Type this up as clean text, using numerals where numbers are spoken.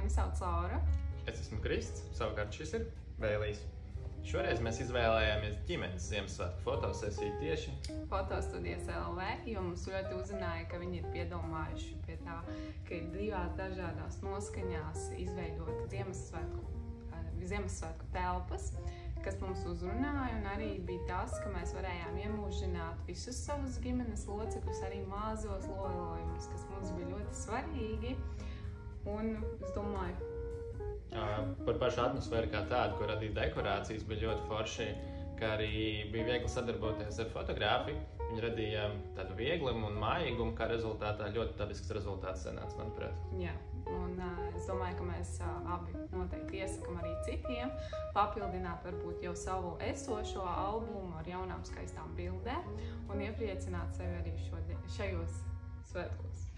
Mani sauc Laura. Es esmu Krists, savukārt šis ir Vēlijs. Šoreiz mēs izvēlējāmies ģimenes Ziemassvētku fotosesiju tieši Fotostudijas LV, jo mums ļoti uzrunāja, ka viņi ir piedomājuši pie tā, ka ir divās dažādās noskaņās izveidot Ziemassvētku telpas, kas mums uzrunāja, un arī bija tas, ka mēs varējām iemūžināt visus savus ģimenes locekļus, arī mazos lojojumus, kas mums bija ļoti svarīgi. Un es domāju, par pašu atmosfēru kā tādu, ko radīja dekorācijas, bija ļoti forši, kā arī bija viegli sadarboties ar fotografi. Viņi radīja tādu vieglumu un mājīgumu, kā rezultātā ļoti dabisks rezultāts sanāca, manuprāt. Jā, un es domāju, ka mēs abi noteikti iesakam arī citiem papildināt varbūt jau savu esošo albumu ar jaunām skaistām bildēm un iepriecināt sevi arī šajos svētkos.